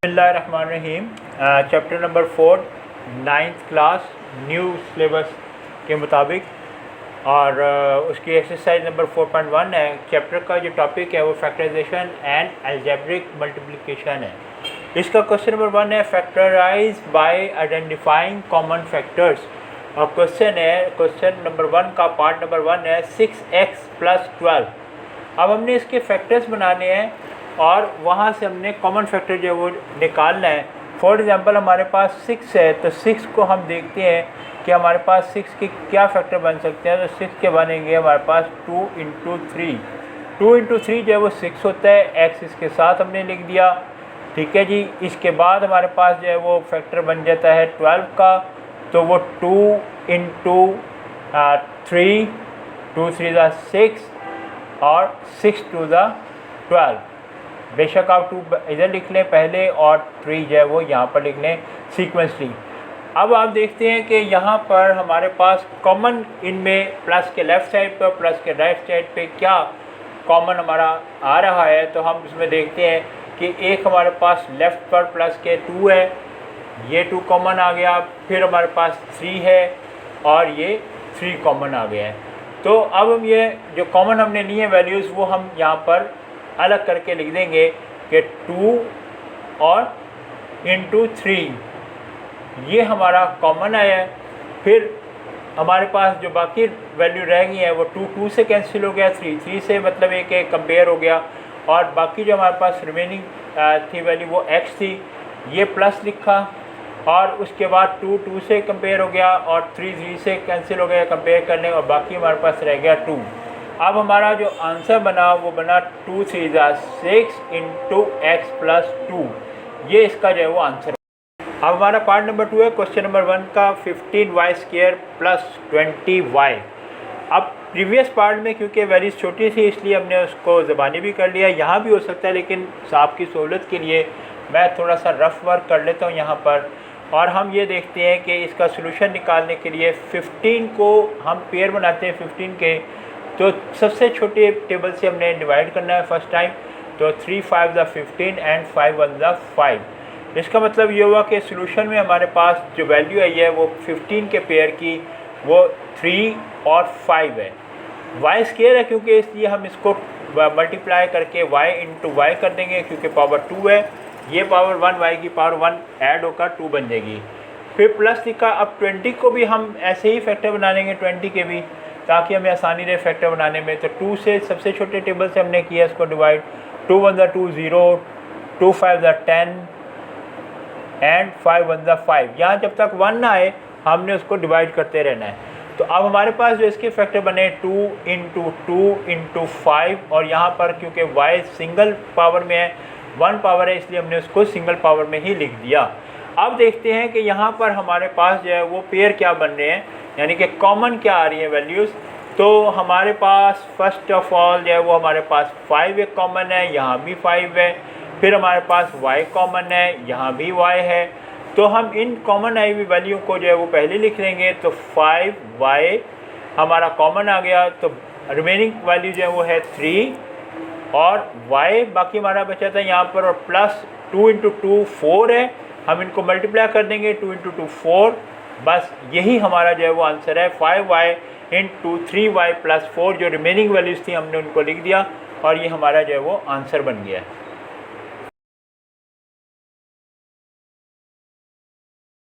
बिस्मिल्लाहिर्रहमानिर्रहीम। Chapter number 4 9th class new syllabus के मुताबिक और उसकी एक्सरसाइज नंबर 4.1 है। चैप्टर का जो टॉपिक है वो फैक्टराइजेशन एंड अलजेब्रिक मल्टीप्लिकेशन है। इसका क्वेश्चन नंबर 1 है factorise by identifying common factors. और क्वेश्चन है, क्वेश्चन नंबर 1 का पार्ट नंबर 1 है 6x + 12। अब हमने इसके फैक्टर्स बनाने हैं और वहाँ से हमने कॉमन फैक्टर जो है वो निकालना है। फॉर एग्ज़ाम्पल हमारे पास 6 है, तो 6 को हम देखते हैं कि हमारे पास 6 के क्या फैक्टर बन सकते हैं। तो 6 के बनेंगे हमारे पास 2 × 3। 2 × 3 जो है वो 6 होता है। x इसके साथ हमने लिख दिया, ठीक है जी। इसके बाद हमारे पास जो है वो फैक्टर बन जाता है 12 का, तो वो 2 × 3, 2 × 3 = 6 और 6 × 2 = 12। बेशक आप 2 इधर लिख लें पहले और 3 जो है वो यहाँ पर लिख लें सीक्वेंसली। अब आप देखते हैं कि यहाँ पर हमारे पास कॉमन इनमें प्लस के लेफ़्ट साइड पर प्लस के राइट साइड पे क्या कॉमन हमारा आ रहा है। तो हम इसमें देखते हैं कि एक हमारे पास लेफ़्ट पर प्लस के 2 है, ये 2 कॉमन आ गया। फिर हमारे पास 3 है और ये 3 कॉमन आ गया है। तो अब हम ये जो कॉमन हमने लिए वैल्यूज़ वो हम यहाँ पर अलग करके लिख देंगे कि 2 और × 3 ये हमारा कॉमन आया है। फिर हमारे पास जो बाकी वैल्यू रह गई है वो 2 से कैंसिल हो गया, 3 से, मतलब एक कंपेयर हो गया। और बाकी जो हमारे पास रिमेनिंग थी वैल्यू वो x थी, ये प्लस लिखा। और उसके बाद 2 से कंपेयर हो गया और 3 से कैंसिल हो गया कंपेयर करने, और बाकी हमारे पास रह गया 2। अब हमारा जो आंसर बना वो बना 2 × 3 = 6 × x + 2। ये इसका जो है वो आंसर है। अब हमारा पार्ट नंबर 2 है क्वेश्चन नंबर 1 का 15y² + 20y। अब प्रीवियस पार्ट में क्योंकि वैल्यूज छोटी थी इसलिए हमने उसको ज़बानी भी कर लिया। यहाँ भी हो सकता है, लेकिन आपकी सहूलत के लिए मैं थोड़ा सा रफ वर्क कर लेता हूँ यहाँ पर। और हम ये देखते हैं कि इसका सोल्यूशन निकालने के लिए 15 को हम पेयर बनाते हैं 15 के। तो सबसे छोटे टेबल से हमने डिवाइड करना है फर्स्ट टाइम। तो 3 × 5 = 15 एंड 5 × 1 = 5। इसका मतलब ये हुआ कि सोल्यूशन में हमारे पास जो वैल्यू आई है वो 15 के पेयर की वो 3 और 5 है। y² है क्योंकि इसलिए हम इसको मल्टीप्लाई करके y × y कर देंगे क्योंकि पावर 2 है। ये पावर 1 y की पावर 1 ऐड होकर 2 बन जाएगी। फिर प्लस लिखा। अब 20 को भी हम ऐसे ही फैक्टर बना लेंगे 20 के भी, ताकि हमें आसानी रहे फैक्टर बनाने में। तो 2 से सबसे छोटे टेबल से हमने किया इसको डिवाइड। 2 × 1 = 2 0, 2 × 5 = 10 एंड 5 × 1 = 5। यहाँ जब तक 1 ना आए हमने उसको डिवाइड करते रहना है। तो अब हमारे पास जो इसके फैक्टर बने 2 × 2 × 5, और यहाँ पर क्योंकि y सिंगल पावर में है, 1 पावर है, इसलिए हमने उसको सिंगल पावर में ही लिख दिया। अब देखते हैं कि यहाँ पर हमारे पास जो है वो पेयर क्या बन रहे हैं, यानी कि कॉमन क्या आ रही है वैल्यूज़। तो हमारे पास फर्स्ट ऑफ ऑल जो है वो हमारे पास 5 एक कॉमन है, यहाँ भी 5 है। फिर हमारे पास y कॉमन है, यहाँ भी y है। तो हम इन कॉमन आई हुई वैल्यू को जो है वो पहले लिख लेंगे। तो 5y हमारा कॉमन आ गया, तो रिमेनिंग वैल्यू जो है वो है 3 और y बाकी हमारा बचा था यहाँ पर, और प्लस 2 × 2 4 है। हम इनको मल्टीप्लाई कर देंगे 2 × 2 4। बस यही हमारा जो है वो आंसर है। 5y × 3y + 4 जो रिमेनिंग वैल्यूज़ थी हमने उनको लिख दिया और ये हमारा जो है वो आंसर बन गया है।